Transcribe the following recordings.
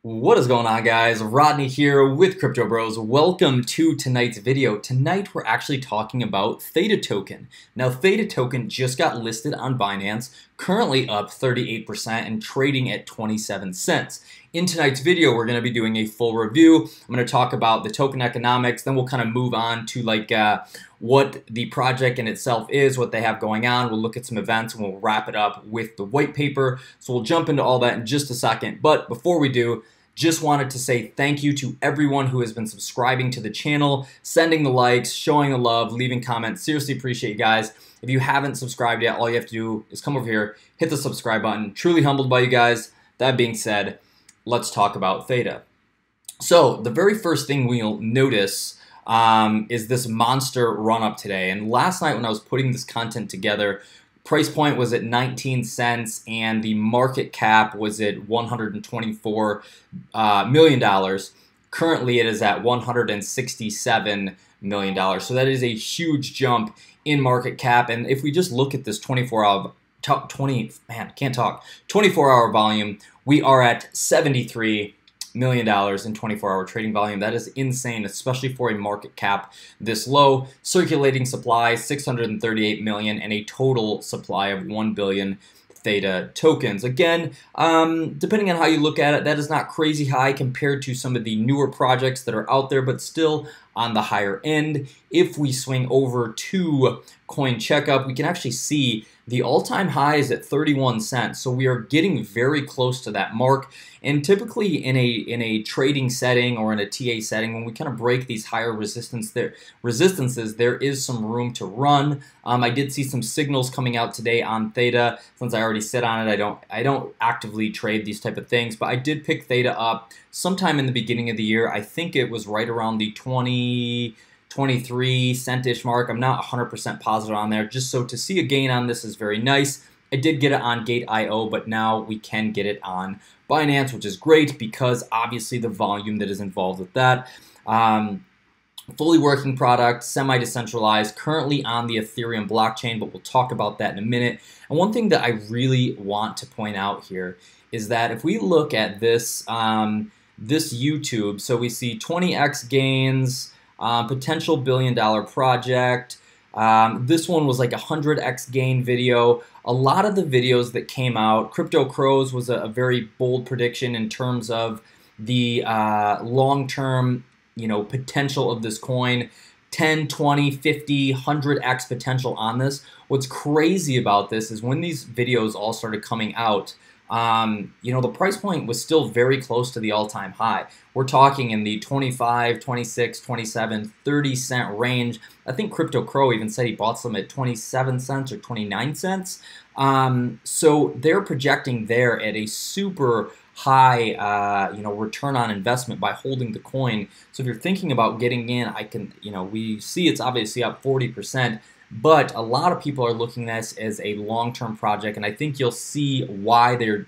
What is going on, guys? Rodney here with Crypto Bros. Welcome to tonight's video. Tonight we're actually talking about Theta Token. Now, Theta Token just got listed on Binance, currently up 38% and trading at 27 cents. In tonight's video, we're going to be doing a full review. I'm going to talk about the token economics, then we'll kind of move on to what the project in itself is, what they have going on. We'll look at some events and we'll wrap it up with the white paper. So we'll jump into all that in just a second. But before we do, just wanted to say thank you to everyone who has been subscribing to the channel, sending the likes, showing the love, leaving comments. Seriously appreciate you guys. If you haven't subscribed yet, all you have to do is come over here, hit the subscribe button. Truly humbled by you guys. That being said, let's talk about Theta. So the very first thing we'll notice is this monster run up today. And last night when I was putting this content together, price point was at 19 cents and the market cap was at $124 million. Currently it is at $167 million. So that is a huge jump in market cap. And if we just look at this 24-hour volume, we are at $73 million in 24-hour trading volume. That is insane, especially for a market cap this low. Circulating supply 638 million and a total supply of 1 billion Theta tokens. Again, depending on how you look at it, that is not crazy high compared to some of the newer projects that are out there, but still on the higher end. If we swing over to Coin Checkup, we can actually see the all-time high is at 31 cents, so we are getting very close to that mark. And typically in a trading setting or in a TA setting, when we kind of break these higher resistances, there is some room to run. I did see some signals coming out today on Theta. Since I already sit on it, I don't actively trade these type of things, but I did pick Theta up sometime in the beginning of the year. I think it was right around the 23 cent-ish mark. I'm not 100% positive on there. Just so to see a gain on this is very nice. I did get it on Gate.io, but now we can get it on Binance, which is great because obviously the volume that is involved with that. Fully working product, semi-decentralized, currently on the Ethereum blockchain, but we'll talk about that in a minute. And one thing that I really want to point out here is that if we look at this, this YouTube, so we see 20x gains, potential billion-dollar project. This one was like a 100x gain video. A lot of the videos that came out, Crypto Crows was a very bold prediction in terms of the long-term, potential of this coin. 10, 20, 50, 100x potential on this. What's crazy about this is when these videos all started coming out, the price point was still very close to the all-time high. We're talking in the 25, 26, 27, 30 cent range. I think Crypto Crow even said he bought some at 27 cents or 29 cents. So they're projecting there at a super high, return on investment by holding the coin. So if you're thinking about getting in, we see it's obviously up 40%. But a lot of people are looking at this as a long-term project, and I think you'll see why they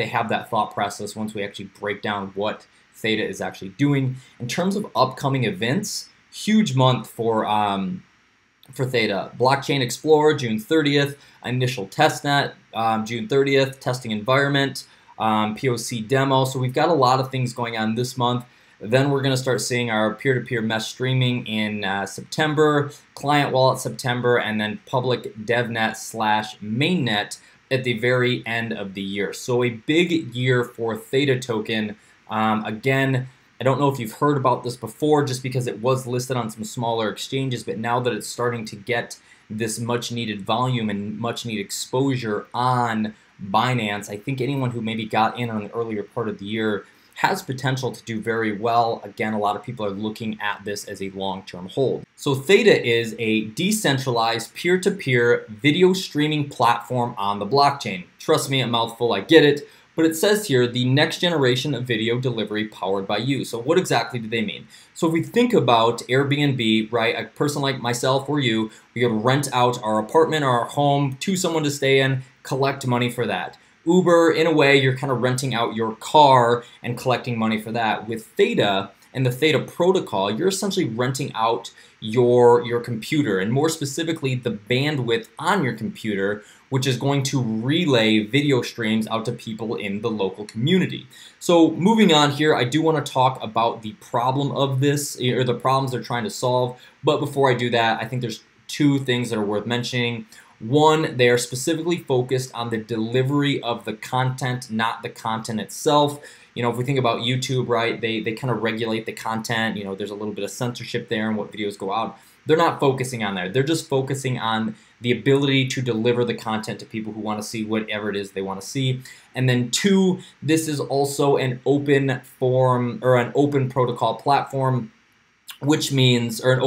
have that thought process once we actually break down what Theta is actually doing. In terms of upcoming events, huge month for Theta. Blockchain Explorer, June 30th, initial testnet, June 30th, testing environment, POC demo. So we've got a lot of things going on this month. Then we're going to start seeing our peer-to-peer mesh streaming in September, client wallet September, and then public devnet / mainnet at the very end of the year. So a big year for Theta Token. Again, I don't know if you've heard about this before just because it was listed on some smaller exchanges, but now that it's starting to get this much needed volume and much needed exposure on Binance, I think anyone who maybe got in on the earlier part of the year has potential to do very well. Again, a lot of people are looking at this as a long-term hold. So Theta is a decentralized peer-to-peer video streaming platform on the blockchain. Trust me, a mouthful, I get it. But it says here, the next generation of video delivery powered by you. So what exactly do they mean? So if we think about Airbnb, right, a person like myself or you, we could rent out our apartment or our home to someone to stay in, collect money for that. Uber, in a way, you're kind of renting out your car and collecting money for that. With Theta, and the Theta protocol, you're essentially renting out your computer, and more specifically the bandwidth on your computer, which is going to relay video streams out to people in the local community. So moving on here, I do want to talk about the problem of this, or the problems they're trying to solve. But before I do that, I think there's two things that are worth mentioning. One, they are specifically focused on the delivery of the content, not the content itself. You know, if we think about YouTube, right, they kind of regulate the content. You know, there's a little bit of censorship there and what videos go out. They're not focusing on that. They're just focusing on the ability to deliver the content to people who want to see whatever it is they want to see. And then two, this is also an open form or an open protocol platform, which means, or an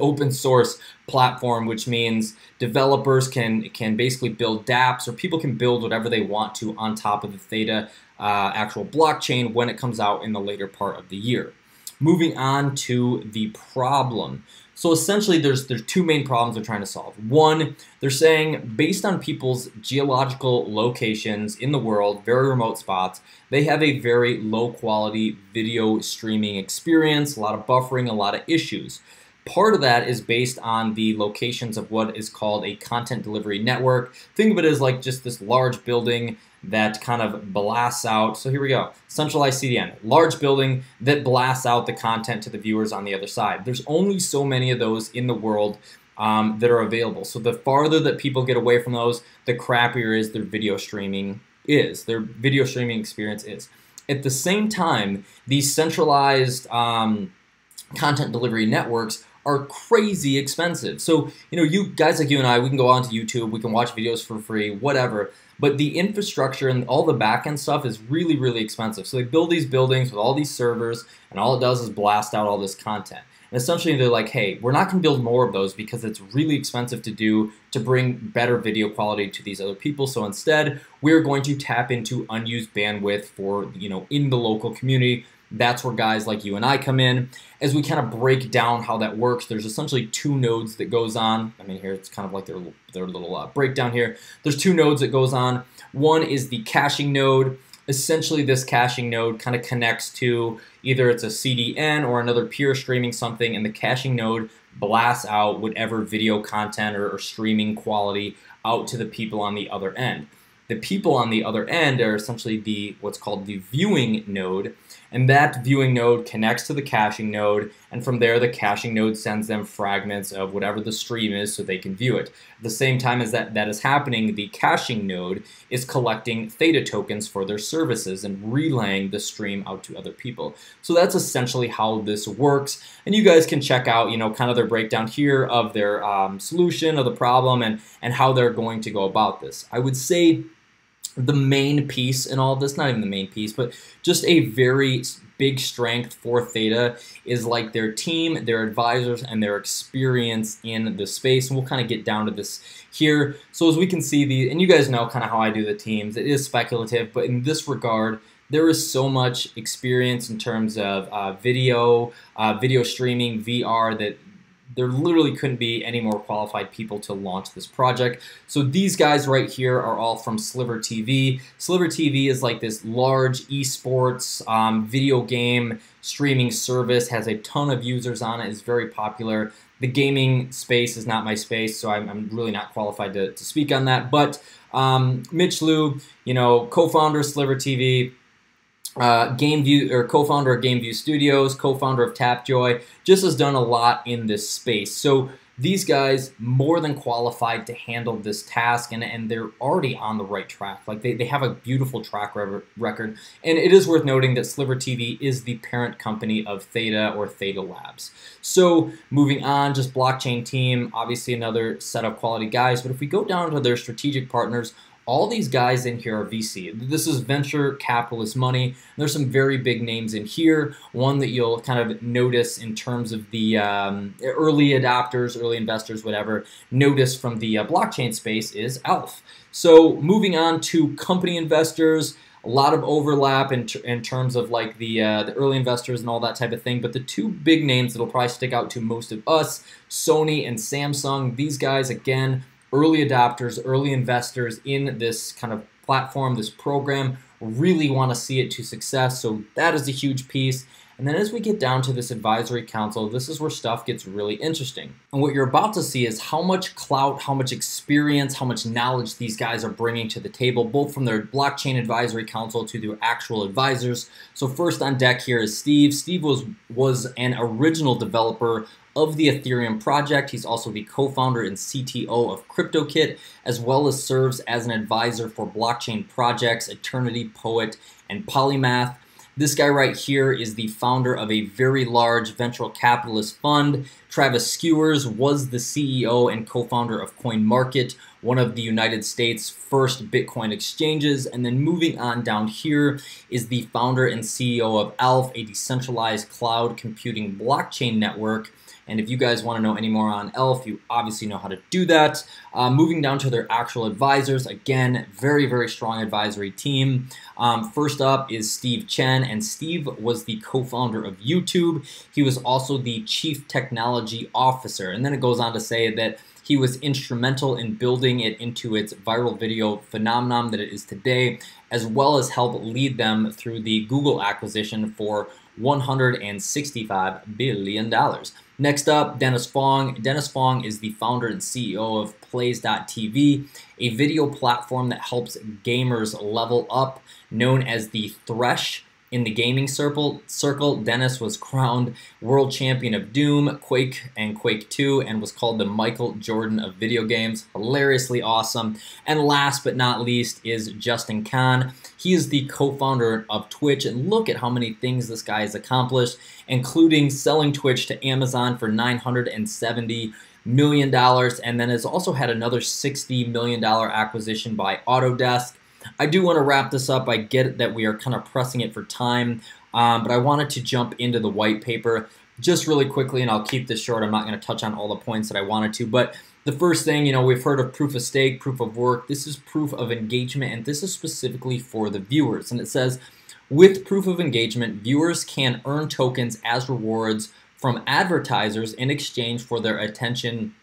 open source platform, which means developers can basically build dApps, or people can build whatever they want to on top of the Theta actual blockchain when it comes out in the later part of the year. Moving on to the problem. So essentially there's two main problems they're trying to solve. One, they're saying based on people's geological locations in the world, very remote spots, they have a very low quality video streaming experience, a lot of buffering, a lot of issues. Part of that is based on the locations of what is called a content delivery network. Think of it as like just this large building that kind of blasts out. So here we go, centralized CDN, large building that blasts out the content to the viewers on the other side. There's only so many of those in the world that are available. So the farther that people get away from those, the crappier is their video streaming experience is. At the same time, these centralized content delivery networks are crazy expensive. So, you know, you guys like you and I, we can go onto YouTube, we can watch videos for free, whatever. But the infrastructure and all the backend stuff is really, really expensive. So they build these buildings with all these servers, and all it does is blast out all this content. And essentially they're like, hey, we're not going to build more of those because it's really expensive to do to bring better video quality to these other people. So instead, we're going to tap into unused bandwidth for, you know, in the local community. That's where guys like you and I come in. As we kind of break down how that works, there's essentially two nodes that goes on. I mean, here it's kind of like their little breakdown here. There's two nodes that goes on. One is the caching node. Essentially, this caching node kind of connects to either it's a CDN or another peer streaming something, and the caching node blasts out whatever video content or streaming quality out to the people on the other end. The people on the other end are essentially what's called the viewing node, and that viewing node connects to the caching node, and from there the caching node sends them fragments of whatever the stream is so they can view it. At the same time as that is happening, the caching node is collecting Theta tokens for their services and relaying the stream out to other people. So that's essentially how this works, and you guys can check out, you know, kind of their breakdown here of their solution of the problem and how they're going to go about this. I would say the main piece in all of this, not even the main piece, but just a very big strength for Theta is like their team, their advisors, and their experience in the space. And we'll kind of get down to this here. So as we can see, and you guys know kind of how I do the teams, it is speculative, but in this regard, there is so much experience in terms of video streaming, VR, that there literally couldn't be any more qualified people to launch this project. So these guys right here are all from Sliver TV. Sliver TV is like this large esports video game streaming service, has a ton of users on it, is very popular. The gaming space is not my space, so I'm really not qualified to speak on that. But Mitch Liu, you know, co-founder of Sliver TV, co-founder of GameView Studios, co-founder of Tapjoy, just has done a lot in this space. So these guys more than qualified to handle this task, and they're already on the right track. Like they have a beautiful track record, and it is worth noting that Sliver TV is the parent company of Theta or Theta Labs. So moving on, just blockchain team, obviously another set of quality guys, but if we go down to their strategic partners, all these guys in here are VC. This is venture capitalist money. There's some very big names in here. One that you'll kind of notice in terms of the early adopters, early investors, whatever, notice from the blockchain space is Elf. So moving on to company investors, a lot of overlap in terms of like the early investors and all that type of thing. But the two big names that'll probably stick out to most of us, Sony and Samsung. These guys, again, early adopters, early investors in this kind of platform, this program, really want to see it to success. So that is a huge piece. And then as we get down to this advisory council, this is where stuff gets really interesting. And what you're about to see is how much clout, how much experience, how much knowledge these guys are bringing to the table, both from their blockchain advisory council to their actual advisors. So first on deck here is Steve. Steve was an original developer of the Ethereum project. He's also the co-founder and CTO of CryptoKit, as well as serves as an advisor for blockchain projects, Eternity, Poet, and Polymath. This guy right here is the founder of a very large venture capitalist fund. Travis Skewers was the CEO and co-founder of CoinMarket, one of the United States' first Bitcoin exchanges. And then moving on down here is the founder and CEO of Elf, a decentralized cloud computing blockchain network. And if you guys want to know any more on Elf, you obviously know how to do that. Moving down to their actual advisors, again, very, very strong advisory team. First up is Steve Chen, and Steve was the co-founder of YouTube. He was also the chief technology officer. And then it goes on to say that he was instrumental in building it into its viral video phenomenon that it is today, as well as help lead them through the Google acquisition for $165 billion. Next up, Dennis Fong. Dennis Fong is the founder and CEO of Plays.tv, a video platform that helps gamers level up, known as the Thresh. In the gaming circle, Dennis was crowned world champion of Doom, Quake, and Quake 2, and was called the Michael Jordan of video games. Hilariously awesome. And last but not least is Justin Kan. He is the co-founder of Twitch, and look at how many things this guy has accomplished, including selling Twitch to Amazon for $970 million, and then has also had another $60 million acquisition by Autodesk. I do want to wrap this up. I get that we are kind of pressing it for time, but I wanted to jump into the white paper just really quickly, and I'll keep this short. I'm not going to touch on all the points that I wanted to, but the first thing, we've heard of proof of stake, proof of work. This is proof of engagement, and this is specifically for the viewers. And it says, with proof of engagement, viewers can earn tokens as rewards from advertisers in exchange for their attention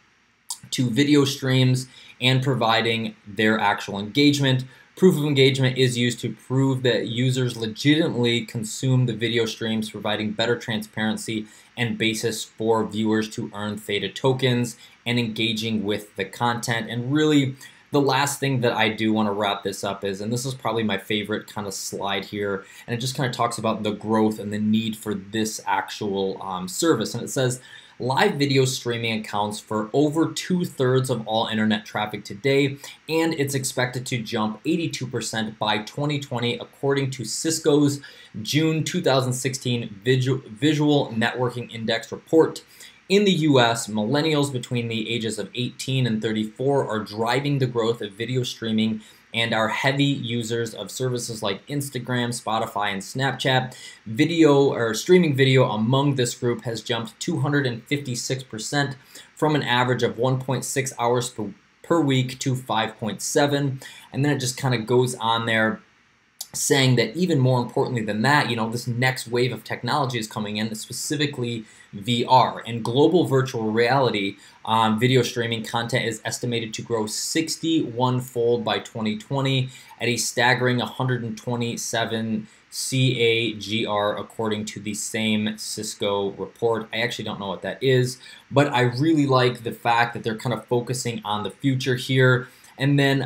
to video streams and providing their actual engagement. Proof of engagement is used to prove that users legitimately consume the video streams, providing better transparency and basis for viewers to earn Theta tokens and engaging with the content. And really, the last thing that I do want to wrap this up is, and this is probably my favorite kind of slide here, and it just kind of talks about the growth and the need for this actual service. And it says, live video streaming accounts for over 2/3 of all internet traffic today, and it's expected to jump 82% by 2020, according to Cisco's June 2016 Visual Networking Index report. In the US, millennials between the ages of 18 and 34 are driving the growth of video streaming and are heavy users of services like Instagram, Spotify, and Snapchat. Video or streaming video among this group has jumped 256% from an average of 1.6 hours per week to 5.7. And then it just kind of goes on there saying that even more importantly than that, this next wave of technology is coming in, specifically VR and global virtual reality. Video streaming content is estimated to grow 61-fold by 2020 at a staggering 127 CAGR, according to the same Cisco report. I actually don't know what that is, but I really like the fact that they're kind of focusing on the future here. And then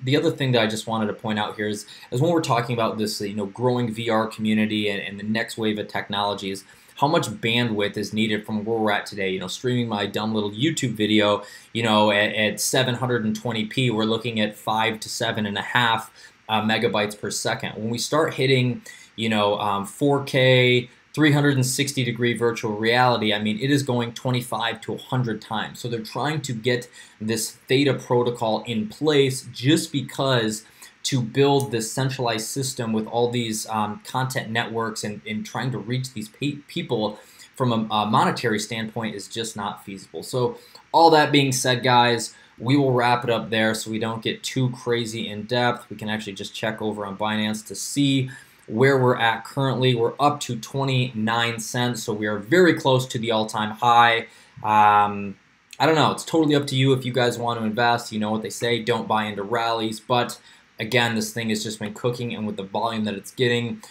the other thing that I just wanted to point out here is when we're talking about this, growing VR community and the next wave of technologies, how much bandwidth is needed from where we're at today. Streaming my dumb little YouTube video, at 720p, we're looking at 5 to 7.5 megabytes per second. When we start hitting, 4K, 360-degree virtual reality, it is going 25 to 100 times. So they're trying to get this Theta protocol in place just because to build this centralized system with all these content networks and trying to reach these people from a monetary standpoint is just not feasible. So all that being said, guys, we will wrap it up there so we don't get too crazy in depth. We can actually just check over on Binance to see where we're at currently. We're up to 29 cents, so we are very close to the all-time high. I don't know. It's totally up to you if you guys want to invest. You know what they say, don't buy into rallies. But again, this thing has just been cooking, and with the volume that it's getting,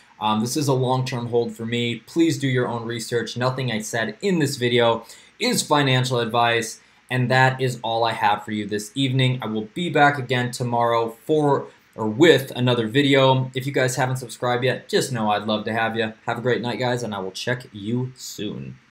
This is a long-term hold for me. Please do your own research. Nothing I said in this video is financial advice, and that is all I have for you this evening. I will be back again tomorrow with another video. If you guys haven't subscribed yet, just know I'd love to have you. Have a great night, guys, and I will check you soon.